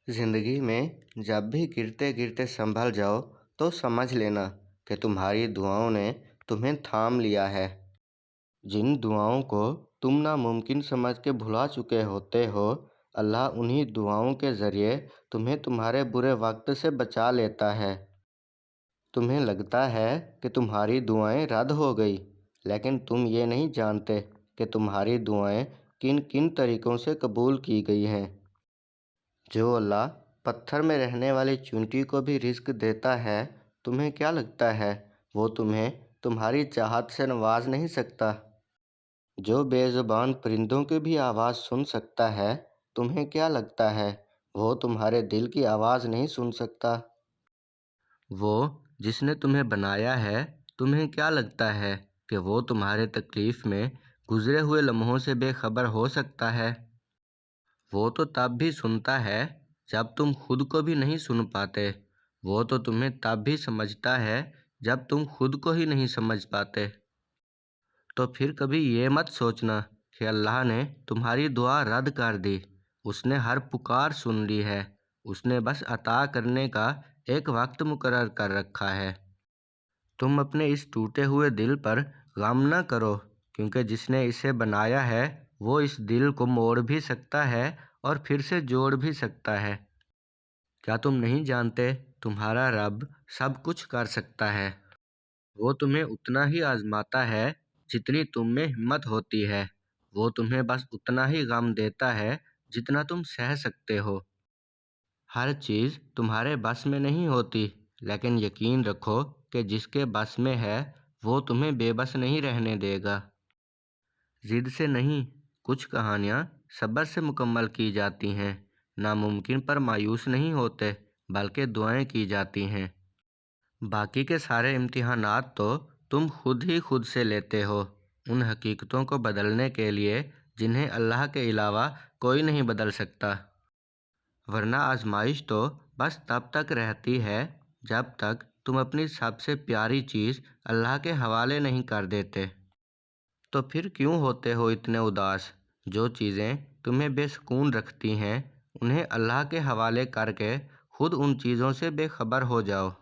जिंदगी में जब भी गिरते गिरते संभल जाओ तो समझ लेना कि तुम्हारी दुआओं ने तुम्हें थाम लिया है। जिन दुआओं को तुम नामुमकिन समझ के भुला चुके होते हो, अल्लाह उन्हीं दुआओं के ज़रिए तुम्हें तुम्हारे बुरे वक्त से बचा लेता है। तुम्हें लगता है कि तुम्हारी दुआएं रद्द हो गई, लेकिन तुम ये नहीं जानते कि तुम्हारी दुआएं किन किन तरीक़ों से कबूल की गई हैं। जो अल्लाह पत्थर में रहने वाली चींटी को भी रिज़्क देता है, तुम्हें क्या लगता है वो तुम्हें तुम्हारी चाहत से नवाज नहीं सकता? जो बेज़ुबान परिंदों की भी आवाज़ सुन सकता है, तुम्हें क्या लगता है वो तुम्हारे दिल की आवाज़ नहीं सुन सकता? वो जिसने तुम्हें बनाया है, तुम्हें क्या लगता है कि वो तुम्हारे तकलीफ़ में गुज़रे हुए लम्हों से बेखबर हो सकता है? वो तो तब भी सुनता है जब तुम खुद को भी नहीं सुन पाते। वो तो तुम्हें तब भी समझता है जब तुम खुद को ही नहीं समझ पाते। तो फिर कभी ये मत सोचना कि अल्लाह ने तुम्हारी दुआ रद्द कर दी। उसने हर पुकार सुन ली है। उसने बस अता करने का एक वक्त मुकर्रर कर रखा है। तुम अपने इस टूटे हुए दिल पर गम न करो, क्योंकि जिसने इसे बनाया है वो इस दिल को मोड़ भी सकता है और फिर से जोड़ भी सकता है। क्या तुम नहीं जानते तुम्हारा रब सब कुछ कर सकता है? वो तुम्हें उतना ही आजमाता है जितनी तुम में हिम्मत होती है। वो तुम्हें बस उतना ही गम देता है जितना तुम सह सकते हो। हर चीज़ तुम्हारे बस में नहीं होती, लेकिन यकीन रखो कि जिसके बस में है वो तुम्हें बेबस नहीं रहने देगा। ज़िद से नहीं, कुछ कहानियाँ सब्र से मुकम्मल की जाती हैं। नामुमकिन पर मायूस नहीं होते, बल्कि दुआएं की जाती हैं। बाकी के सारे इम्तिहानात तो तुम खुद ही खुद से लेते हो, उन हकीकतों को बदलने के लिए जिन्हें अल्लाह के अलावा कोई नहीं बदल सकता। वरना आजमाइश तो बस तब तक रहती है जब तक तुम अपनी सबसे प्यारी चीज़ अल्लाह के हवाले नहीं कर देते। तो फिर क्यों होते हो इतने उदास? जो चीज़ें तुम्हें बेसुकून रखती हैं, उन्हें अल्लाह के हवाले करके खुद उन चीज़ों से बेखबर हो जाओ।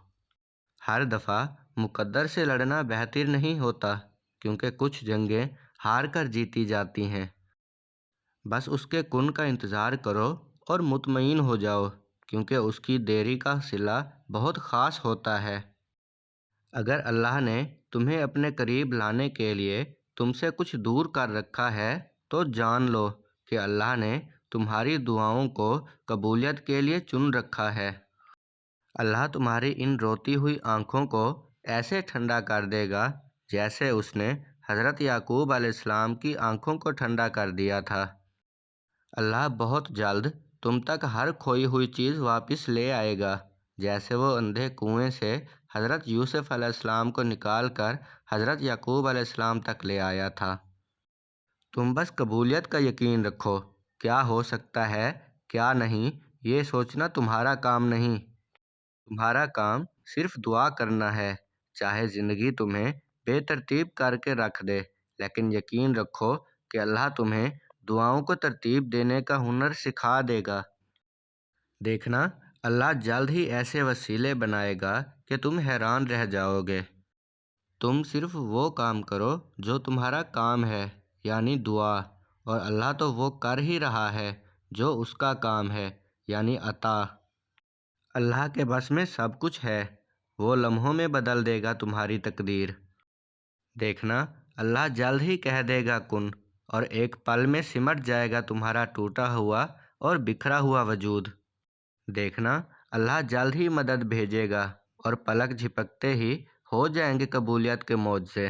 हर दफ़ा मुकद्दर से लड़ना बेहतर नहीं होता, क्योंकि कुछ जंगें हार कर जीती जाती हैं। बस उसके कुन का इंतज़ार करो और मुतमईन हो जाओ, क्योंकि उसकी देरी का सिला बहुत ख़ास होता है। अगर अल्लाह ने तुम्हें अपने करीब लाने के लिए तुमसे कुछ दूर कर रखा है, तो जान लो कि अल्लाह ने तुम्हारी दुआओं को कबूलियत के लिए चुन रखा है। अल्लाह तुम्हारी इन रोती हुई आँखों को ऐसे ठंडा कर देगा जैसे उसने हज़रत याकूब अलैहिस्सलाम की आँखों को ठंडा कर दिया था। अल्लाह बहुत जल्द तुम तक हर खोई हुई चीज़ वापस ले आएगा, जैसे वो अंधे कुएं से हज़रत यूसुफ अलैहिस्सलाम को निकाल कर हज़रत याकूब अलैहिस्सलाम तक ले आया था। तुम बस कबूलियत का यकीन रखो। क्या हो सकता है, क्या नहीं, ये सोचना तुम्हारा काम नहीं। तुम्हारा काम सिर्फ दुआ करना है। चाहे ज़िंदगी तुम्हें बेतरतीब करके रख दे, लेकिन यकीन रखो कि अल्लाह तुम्हें दुआओं को तरतीब देने का हुनर सिखा देगा। देखना, अल्लाह जल्द ही ऐसे वसीले बनाएगा कि तुम हैरान रह जाओगे। तुम सिर्फ वो काम करो जो तुम्हारा काम है, यानी दुआ, और अल्लाह तो वो कर ही रहा है जो उसका काम है, यानी अता। अल्लाह के बस में सब कुछ है। वो लम्हों में बदल देगा तुम्हारी तकदीर। देखना, अल्लाह जल्द ही कह देगा कुन, और एक पल में सिमट जाएगा तुम्हारा टूटा हुआ और बिखरा हुआ वजूद। देखना, अल्लाह जल्द ही मदद भेजेगा और पलक झपकते ही हो जाएंगे कबूलियत के मौजज़े।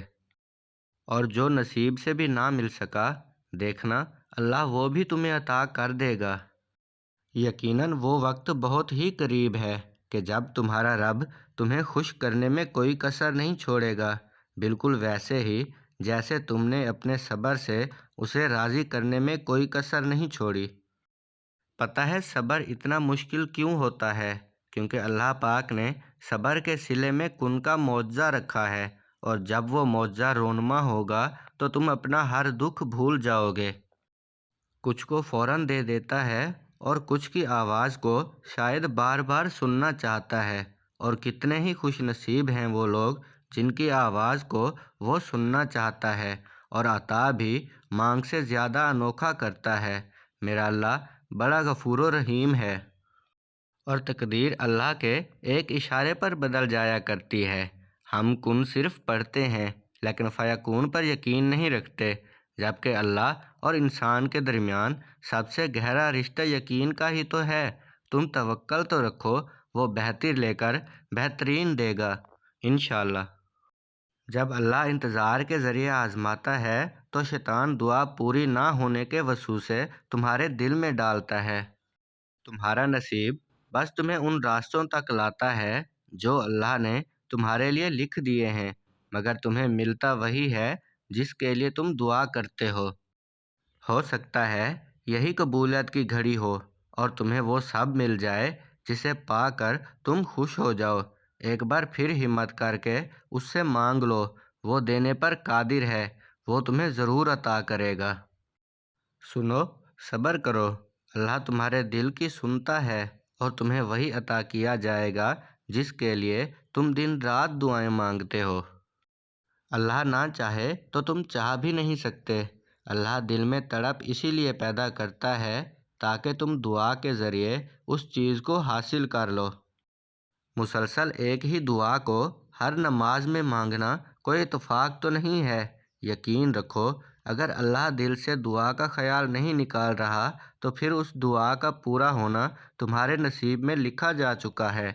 और जो नसीब से भी ना मिल सका, देखना, अल्लाह वो भी तुम्हें अता कर देगा। यकीनन वो वक्त बहुत ही करीब है कि जब तुम्हारा रब तुम्हें खुश करने में कोई कसर नहीं छोड़ेगा, बिल्कुल वैसे ही जैसे तुमने अपने सब्र से उसे राज़ी करने में कोई कसर नहीं छोड़ी। पता है सब्र इतना मुश्किल क्यों होता है? क्योंकि अल्लाह पाक ने सब्र के सिले में कुन का मौजज़ा रखा है, और जब वो मौजज़ा रोनुमा होगा तो तुम अपना हर दुख भूल जाओगे। कुछ को फ़ौरन दे देता है اور کچھ کی آواز کو شاید بار بار سننا چاہتا ہے، اور کتنے ہی خوش نصیب ہیں وہ لوگ جن کی آواز کو وہ سننا چاہتا ہے، اور عطا بھی مانگ سے زیادہ انوکھا کرتا ہے۔ میرا اللہ بڑا غفور و رحیم ہے، اور تقدیر اللہ کے ایک اشارے پر بدل جایا کرتی ہے۔ ہم کن صرف پڑھتے ہیں لیکن فیکون پر یقین نہیں رکھتے، جبکہ اللہ اور انسان کے درمیان سب سے گہرا رشتہ یقین کا ہی تو ہے۔ تم توکل تو رکھو، وہ بہتر لے کر بہترین دے گا انشاءاللہ۔ جب اللہ انتظار کے ذریعے آزماتا ہے تو شیطان دعا پوری نہ ہونے کے وسوسے تمہارے دل میں ڈالتا ہے۔ تمہارا نصیب بس تمہیں ان راستوں تک لاتا ہے جو اللہ نے تمہارے لیے لکھ دیے ہیں، مگر تمہیں ملتا وہی ہے جس کے لیے تم دعا کرتے ہو سکتا ہے یہی قبولیت کی گھڑی ہو اور تمہیں وہ سب مل جائے جسے پا کر تم خوش ہو جاؤ۔ ایک بار پھر ہمت کر کے اس سے مانگ لو، وہ دینے پر قادر ہے، وہ تمہیں ضرور عطا کرے گا۔ سنو، صبر کرو، اللہ تمہارے دل کی سنتا ہے اور تمہیں وہی عطا کیا جائے گا جس کے لیے تم دن رات دعائیں مانگتے ہو۔ اللہ نہ چاہے تو تم چاہ بھی نہیں سکتے۔ اللہ دل میں تڑپ اسی لیے پیدا کرتا ہے تاکہ تم دعا کے ذریعے اس چیز کو حاصل کر لو۔ مسلسل ایک ہی دعا کو ہر نماز میں مانگنا کوئی اتفاق تو نہیں ہے۔ یقین رکھو، اگر اللہ دل سے دعا کا خیال نہیں نکال رہا تو پھر اس دعا کا پورا ہونا تمہارے نصیب میں لکھا جا چکا ہے۔